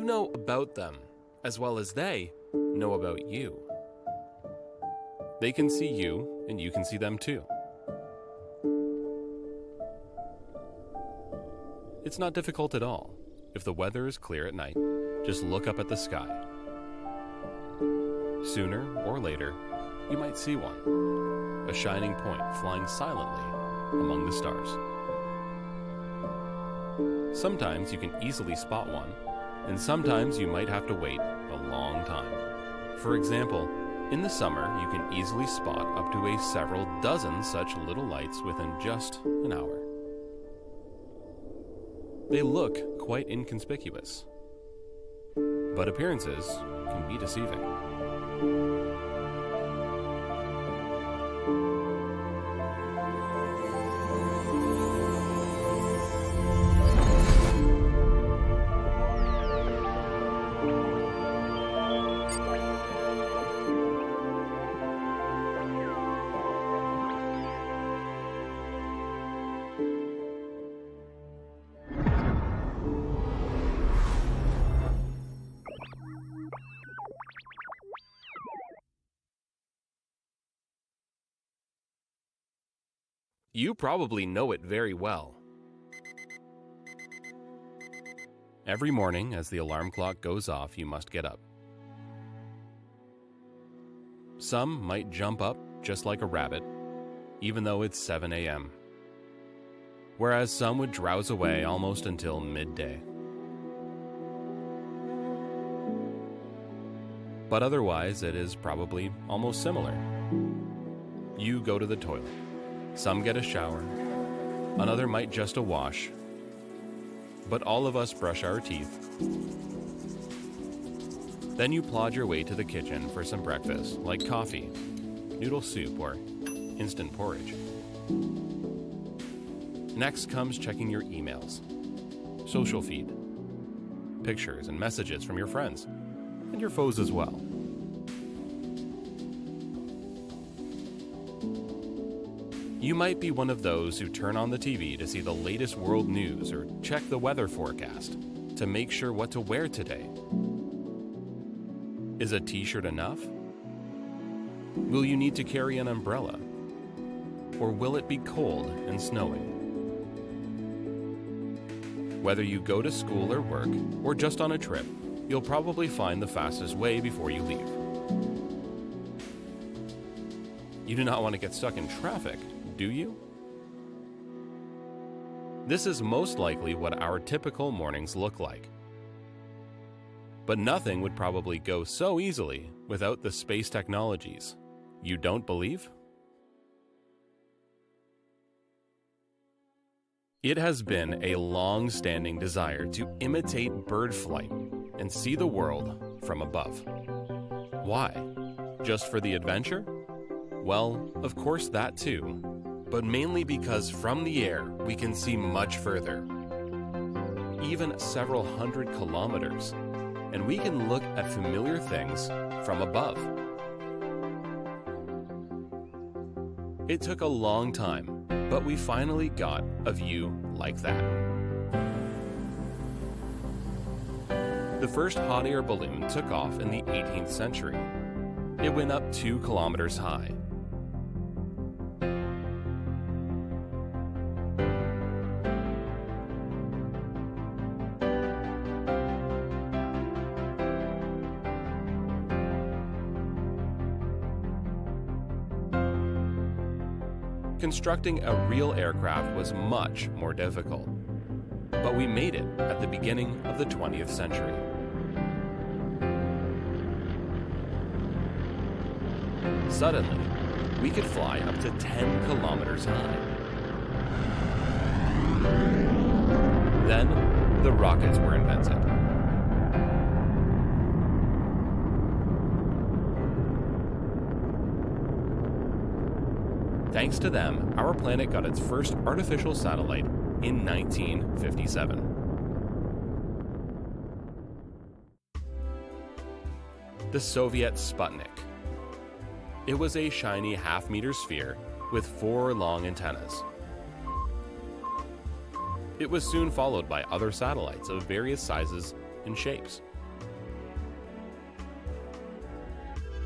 You know about them, as well as they know about you. They can see you, and you can see them too. It's not difficult at all. If the weather is clear at night, just look up at the sky. Sooner or later, you might see one, a shining point flying silently among the stars. Sometimes you can easily spot one, and sometimes you might have to wait a long time. For example, in the summer, you can easily spot up to several dozen such little lights within just an hour. They look quite inconspicuous, but appearances can be deceiving. You probably know it very well. Every morning, as the alarm clock goes off, you must get up. Some might jump up just like a rabbit, even though it's 7 a.m., whereas some would drowse away almost until midday. But otherwise, it is probably almost similar. You go to the toilet. Some get a shower, another might just a wash, but all of us brush our teeth. Then you plod your way to the kitchen for some breakfast, like coffee, noodle soup, or instant porridge. Next comes checking your emails, social feed, pictures and messages from your friends, and your foes as well. You might be one of those who turn on the TV to see the latest world news or check the weather forecast to make sure what to wear today. Is a t-shirt enough? Will you need to carry an umbrella? Or will it be cold and snowing? Whether you go to school or work, or just on a trip, you'll probably find the fastest way before you leave. You do not want to get stuck in traffic, do you? This is most likely what our typical mornings look like. But nothing would probably go so easily without the space technologies. You don't believe? It has been a long-standing desire to imitate bird flight and see the world from above. Why? Just for the adventure? Well, of course that too, but mainly because from the air we can see much further, even several hundred kilometers, and we can look at familiar things from above. It took a long time, but we finally got a view like that. The first hot air balloon took off in the 18th century. It went up 2 kilometers high. Constructing a real aircraft was much more difficult, but we made it at the beginning of the 20th century. Suddenly, we could fly up to 10 kilometers high. Then, the rockets were invented. Thanks to them, our planet got its first artificial satellite in 1957. The Soviet Sputnik. It was a shiny half-meter sphere with 4 long antennas. It was soon followed by other satellites of various sizes and shapes.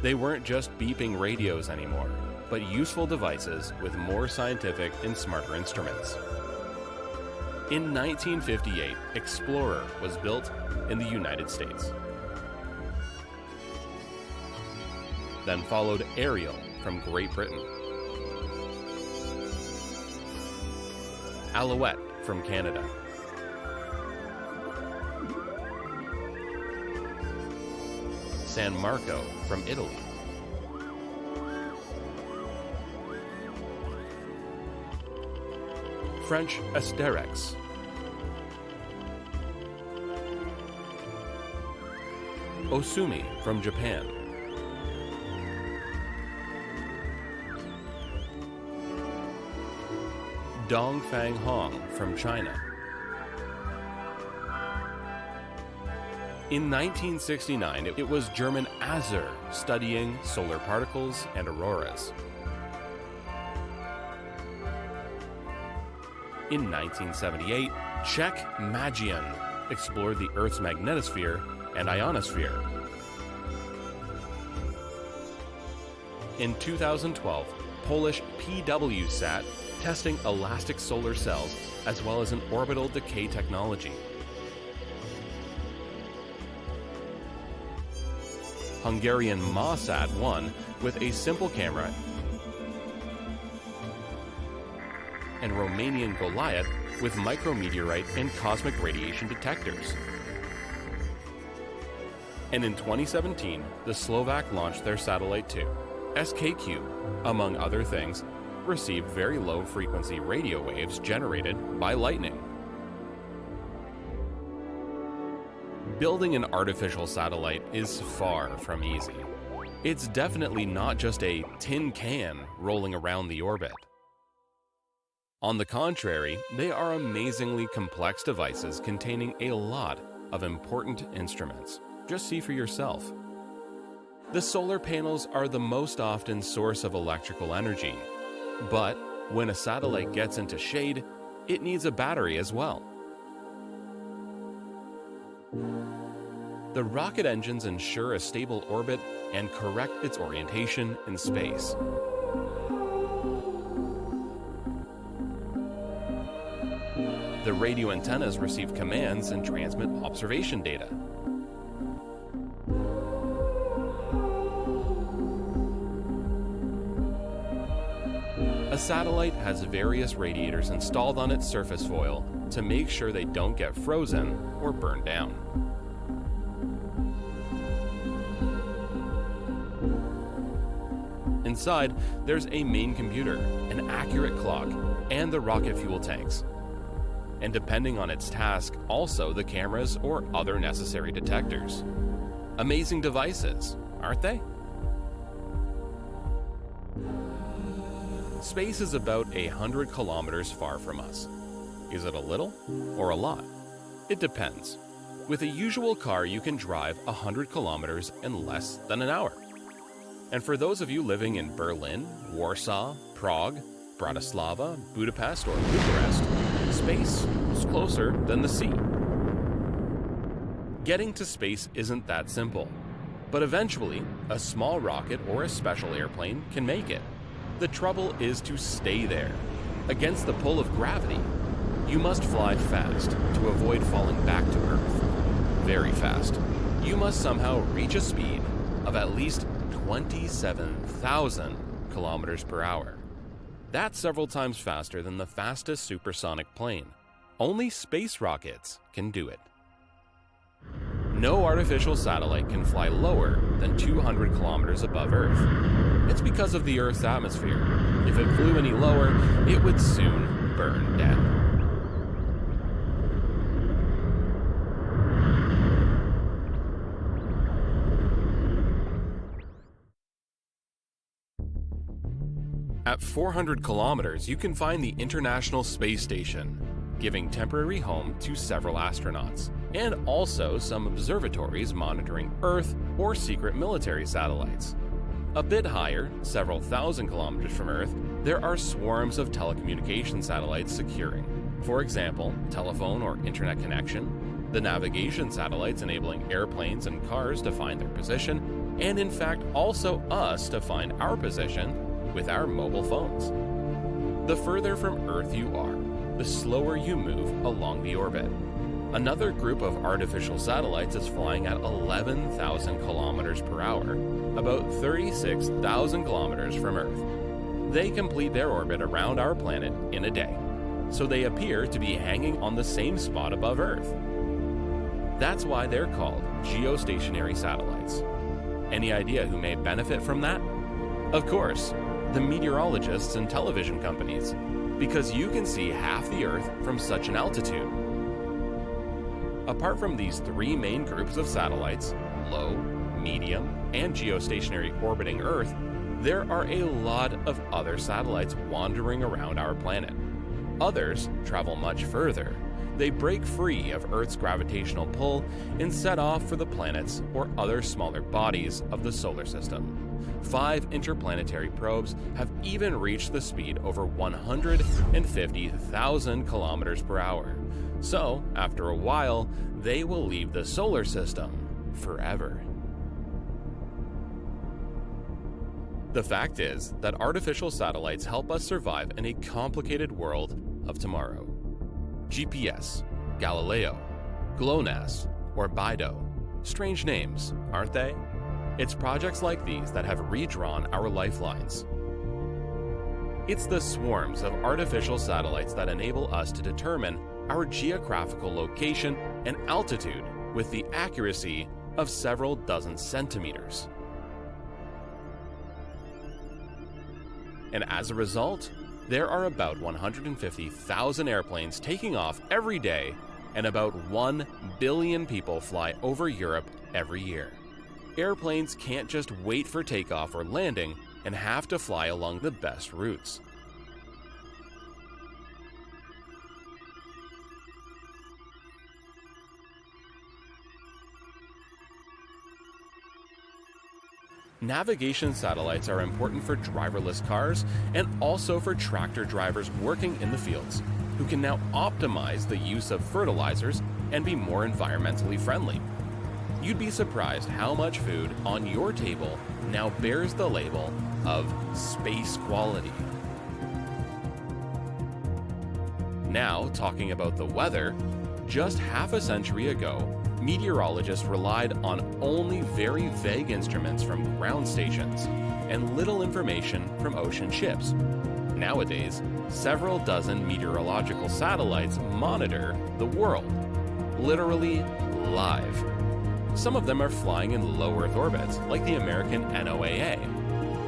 They weren't just beeping radios anymore, but useful devices with more scientific and smarter instruments. In 1958, Explorer was built in the United States. Then followed Ariel from Great Britain, Alouette from Canada, San Marco from Italy, French Asterix, Osumi from Japan, Dongfang Hong from China. In 1969, it was German Azur studying solar particles and auroras. In 1978, Czech Magian explored the Earth's magnetosphere and ionosphere. In 2012, Polish PWSat testing elastic solar cells as well as an orbital decay technology. Hungarian MASat won with a simple camera, and Romanian Goliath with micrometeorite and cosmic radiation detectors. And in 2017, the Slovak launched their satellite too. SKQ, among other things, received very low-frequency radio waves generated by lightning. Building an artificial satellite is far from easy. It's definitely not just a tin can rolling around the orbit. On the contrary, they are amazingly complex devices containing a lot of important instruments. Just see for yourself. The solar panels are the most often source of electrical energy, but when a satellite gets into shade, it needs a battery as well. The rocket engines ensure a stable orbit and correct its orientation in space. The radio antennas receive commands and transmit observation data. A satellite has various radiators installed on its surface foil to make sure they don't get frozen or burned down. Inside, there's a main computer, an accurate clock, and the rocket fuel tanks. And depending on its task, also the cameras or other necessary detectors. Amazing devices, aren't they? Space is about 100 kilometers far from us. Is it a little or a lot? It depends. With a usual car, you can drive 100 kilometers in less than an hour. And for those of you living in Berlin, Warsaw, Prague, Bratislava, Budapest, or Bucharest, space is closer than the sea. Getting to space isn't that simple, but eventually, a small rocket or a special airplane can make it. The trouble is to stay there. Against the pull of gravity, you must fly fast to avoid falling back to Earth. Very fast. You must somehow reach a speed of at least 27,000 kilometers per hour. That's several times faster than the fastest supersonic plane. Only space rockets can do it. No artificial satellite can fly lower than 200 kilometers above Earth. It's because of the Earth's atmosphere. If it flew any lower, it would soon burn down. At 400 kilometers, you can find the International Space Station, giving temporary home to several astronauts, and also some observatories monitoring Earth or secret military satellites. A bit higher, several thousand kilometers from Earth, there are swarms of telecommunication satellites securing, for example, telephone or internet connection, the navigation satellites enabling airplanes and cars to find their position, and in fact also us to find our position with our mobile phones. The further from Earth you are, the slower you move along the orbit. Another group of artificial satellites is flying at 11,000 kilometers per hour, about 36,000 kilometers from Earth. They complete their orbit around our planet in a day, so they appear to be hanging on the same spot above Earth. That's why they're called geostationary satellites. Any idea who may benefit from that? Of course, the meteorologists and television companies, because you can see half the Earth from such an altitude. Apart from these three main groups of satellites, low, medium, and geostationary orbiting Earth, there are a lot of other satellites wandering around our planet. Others travel much further. They break free of Earth's gravitational pull and set off for the planets or other smaller bodies of the solar system. 5 interplanetary probes have even reached the speed over 150,000 kilometers per hour. So, after a while, they will leave the solar system forever. The fact is that artificial satellites help us survive in a complicated world of tomorrow. GPS, Galileo, GLONASS, or BIDO. Strange names, aren't they? It's projects like these that have redrawn our lifelines. It's the swarms of artificial satellites that enable us to determine our geographical location and altitude with the accuracy of several dozen centimeters. And as a result, there are about 150,000 airplanes taking off every day, and about 1 billion people fly over Europe every year. Airplanes can't just wait for takeoff or landing and have to fly along the best routes. Navigation satellites are important for driverless cars and also for tractor drivers working in the fields, who can now optimize the use of fertilizers and be more environmentally friendly. You'd be surprised how much food on your table now bears the label of space quality. Now, talking about the weather, just half a century ago, meteorologists relied on only very vague instruments from ground stations and little information from ocean ships. Nowadays, several dozen meteorological satellites monitor the world, literally live. Some of them are flying in low Earth orbits, like the American NOAA.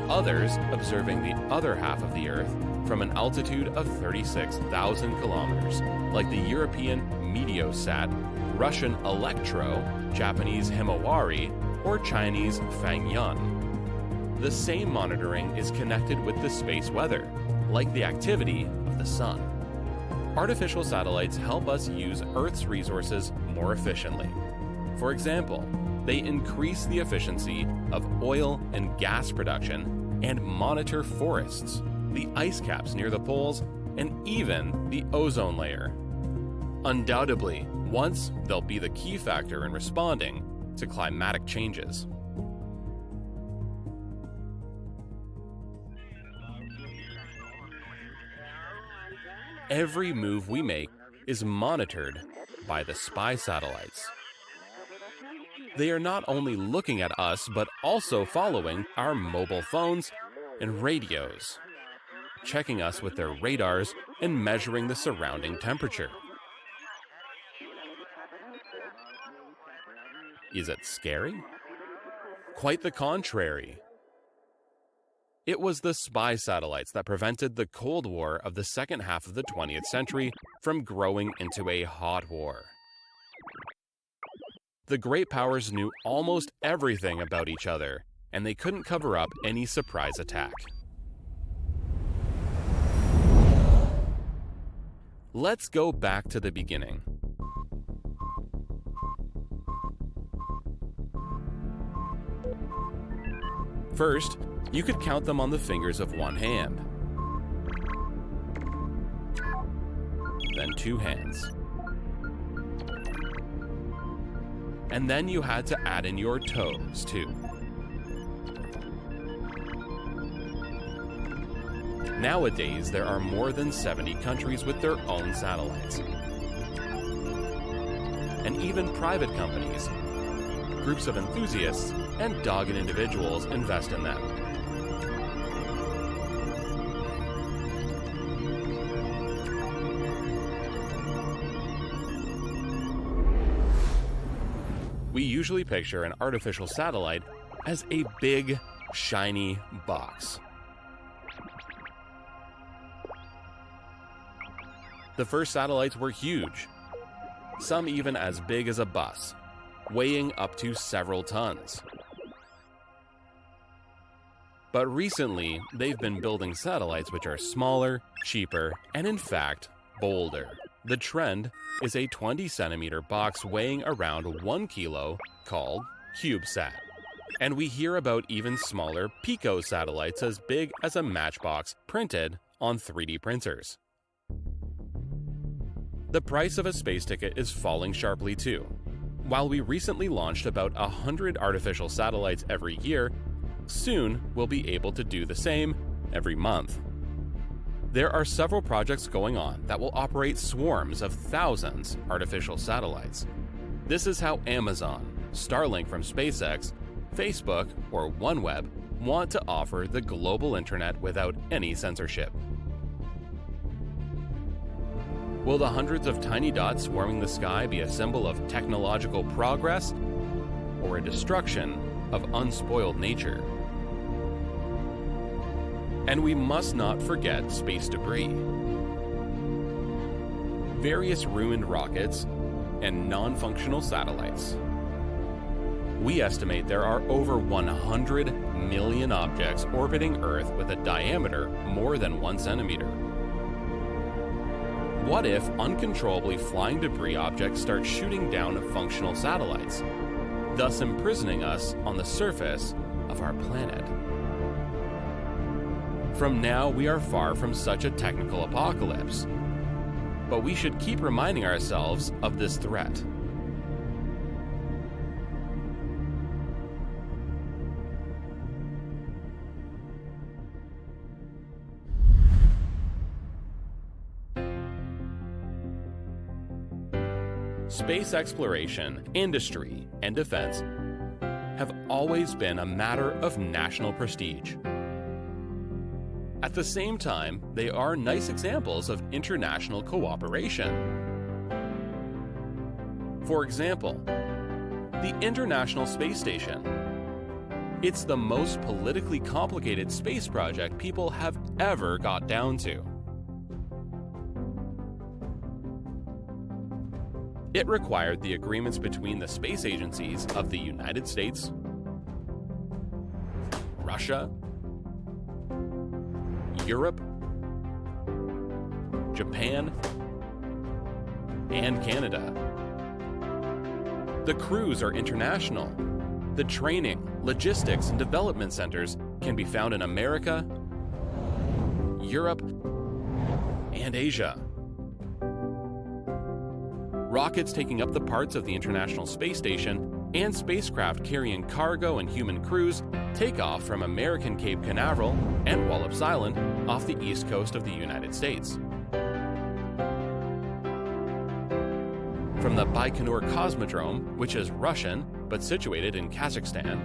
Others observing the other half of the Earth from an altitude of 36,000 kilometers, like the European Meteosat, Russian Electro, Japanese Himawari, or Chinese Fangyun. The same monitoring is connected with the space weather, like the activity of the sun. Artificial satellites help us use Earth's resources more efficiently. For example, they increase the efficiency of oil and gas production and monitor forests, the ice caps near the poles, and even the ozone layer. Undoubtedly, once they'll be the key factor in responding to climatic changes. Every move we make is monitored by the spy satellites. They are not only looking at us, but also following our mobile phones and radios, checking us with their radars and measuring the surrounding temperature. Is it scary? Quite the contrary. It was the spy satellites that prevented the Cold War of the second half of the 20th century from growing into a hot war. The great powers knew almost everything about each other, and they couldn't cover up any surprise attack. Let's go back to the beginning. First, you could count them on the fingers of one hand. Then 2 hands. And then you had to add in your toes, too. Nowadays, there are more than 70 countries with their own satellites. And even private companies, groups of enthusiasts, and dogged individuals invest in them. We usually picture an artificial satellite as a big, shiny box. The first satellites were huge, some even as big as a bus, weighing up to several tons. But recently, they've been building satellites which are smaller, cheaper, and in fact, bolder. The trend is a 20-centimeter box weighing around 1 kilo called CubeSat. And we hear about even smaller pico satellites as big as a matchbox printed on 3D printers. The price of a space ticket is falling sharply too. While we recently launched about 100 artificial satellites every year, soon we'll be able to do the same every month. There are several projects going on that will operate swarms of thousands of artificial satellites. This is how Amazon, Starlink from SpaceX, Facebook, or OneWeb want to offer the global internet without any censorship. Will the hundreds of tiny dots swarming the sky be a symbol of technological progress or a destruction of unspoiled nature? And we must not forget space debris. Various ruined rockets and non-functional satellites. We estimate there are over 100 million objects orbiting Earth with a diameter more than 1 centimeter. What if uncontrollably flying debris objects start shooting down functional satellites, thus imprisoning us on the surface of our planet? From now, we are far from such a technical apocalypse, but we should keep reminding ourselves of this threat. Space exploration, industry, and defense have always been a matter of national prestige. At the same time, they are nice examples of international cooperation. For example, the International Space Station. It's the most politically complicated space project people have ever got down to. It required the agreements between the space agencies of the United States, Russia, Europe, Japan, and Canada. The crews are international. The training, logistics, and development centers can be found in America, Europe, and Asia. Rockets taking up the parts of the International Space Station and spacecraft carrying cargo and human crews take off from American Cape Canaveral and Wallops Island off the east coast of the United States. From the Baikonur Cosmodrome, which is Russian but situated in Kazakhstan.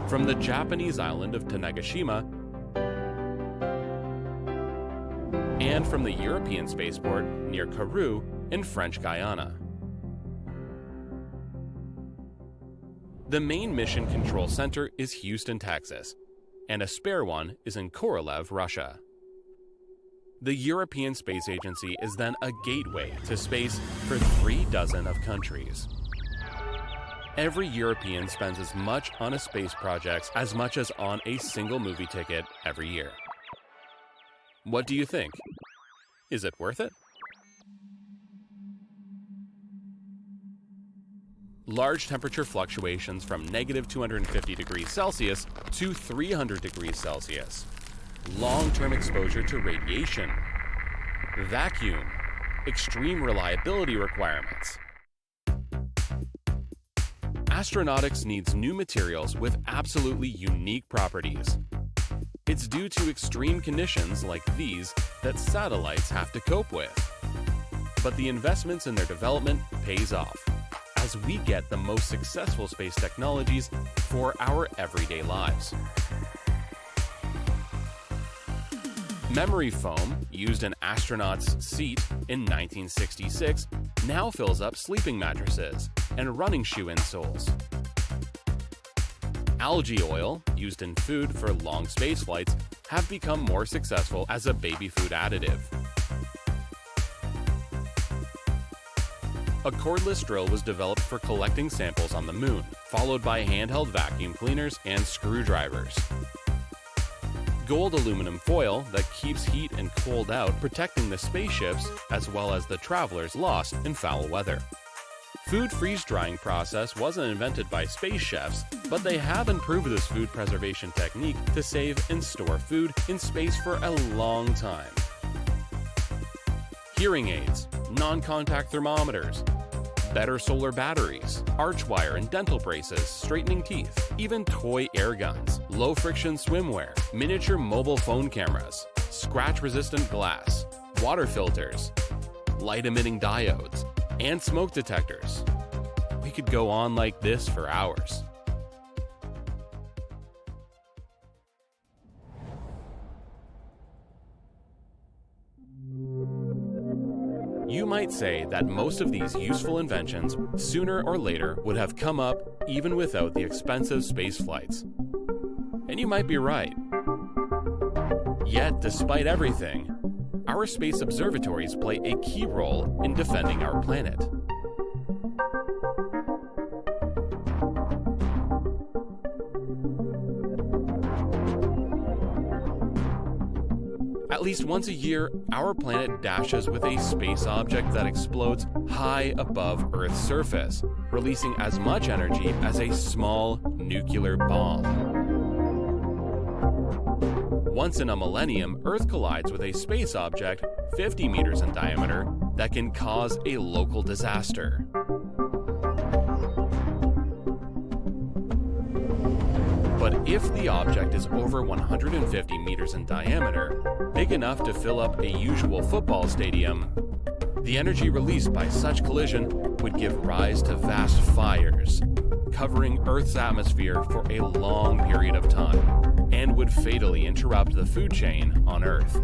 From the Japanese island of Tanegashima, and from the European spaceport near Kourou in French Guiana. The main mission control center is Houston, Texas, and a spare one is in Korolev, Russia. The European Space Agency is then a gateway to space for 36 countries. Every European spends as much on a space project as much as on a single movie ticket every year. What do you think? Is it worth it? Large temperature fluctuations from -250 degrees Celsius to 300 degrees Celsius. Long-term exposure to radiation. Vacuum. Extreme reliability requirements. Astronautics needs new materials with absolutely unique properties. It's due to extreme conditions like these that satellites have to cope with. But the investments in their development pays off, as we get the most successful space technologies for our everyday lives. Memory foam, used in astronauts' seat in 1966, now fills up sleeping mattresses and running shoe insoles. Algae oil, used in food for long space flights, have become more successful as a baby food additive. A cordless drill was developed for collecting samples on the moon, followed by handheld vacuum cleaners and screwdrivers. Gold aluminum foil that keeps heat and cold out, protecting the spaceships as well as the travelers lost in foul weather. Food freeze-drying process wasn't invented by space chefs, but they have improved this food preservation technique to save and store food in space for a long time. Hearing aids, non-contact thermometers, better solar batteries, arch wire and dental braces, straightening teeth, even toy air guns, low-friction swimwear, miniature mobile phone cameras, scratch-resistant glass, water filters, light-emitting diodes, and smoke detectors. We could go on like this for hours. You might say that most of these useful inventions, sooner or later, would have come up even without the expensive space flights. And you might be right. Yet, despite everything, our space observatories play a key role in defending our planet. At least once a year, our planet dashes with a space object that explodes high above Earth's surface, releasing as much energy as a small nuclear bomb. Once in a millennium, Earth collides with a space object 50 meters in diameter that can cause a local disaster. But if the object is over 150 meters in diameter, big enough to fill up a usual football stadium, the energy released by such collision would give rise to vast fires, covering Earth's atmosphere for a long period of time, and would fatally interrupt the food chain on Earth.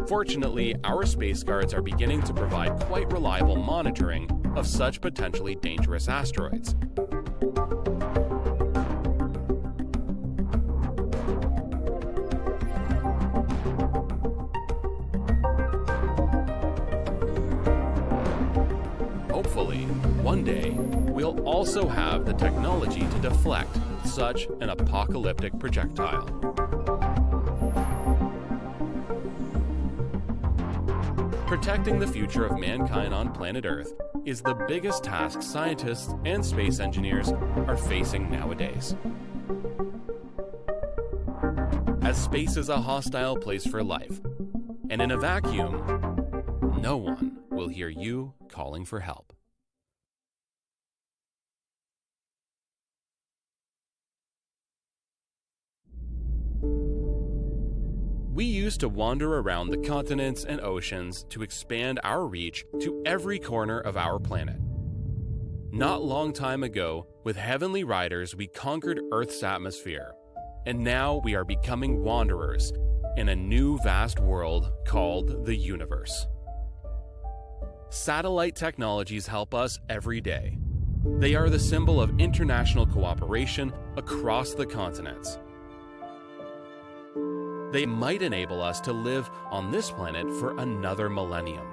Fortunately, our space guards are beginning to provide quite reliable monitoring of such potentially dangerous asteroids. Hopefully, one day, we'll also have the technology to deflect such an apocalyptic projectile. Protecting the future of mankind on planet Earth is the biggest task scientists and space engineers are facing nowadays. As space is a hostile place for life, and in a vacuum, no one will hear you calling for help. We used to wander around the continents and oceans to expand our reach to every corner of our planet. Not long time ago, with heavenly riders, we conquered Earth's atmosphere, and now we are becoming wanderers in a new vast world called the universe. Satellite technologies help us every day. They are the symbol of international cooperation across the continents. They might enable us to live on this planet for another millennium.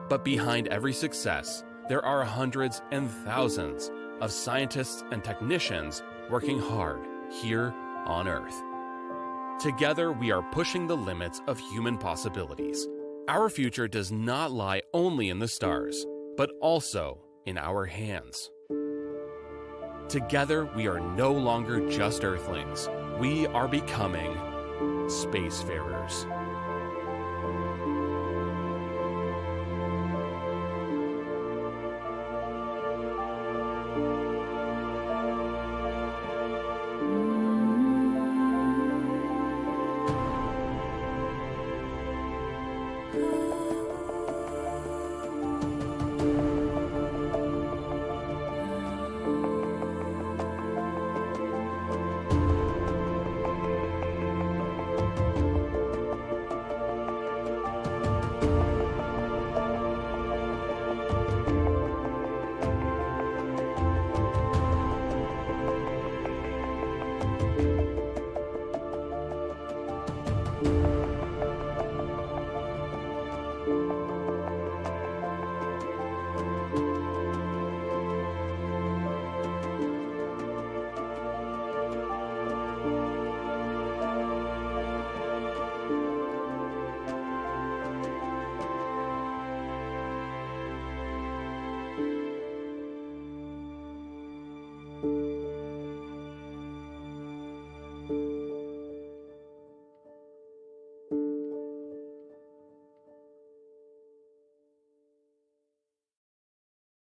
But behind every success, there are hundreds and thousands of scientists and technicians working hard here on Earth. Together, we are pushing the limits of human possibilities. Our future does not lie only in the stars, but also in our hands. Together, we are no longer just Earthlings. We are becoming spacefarers.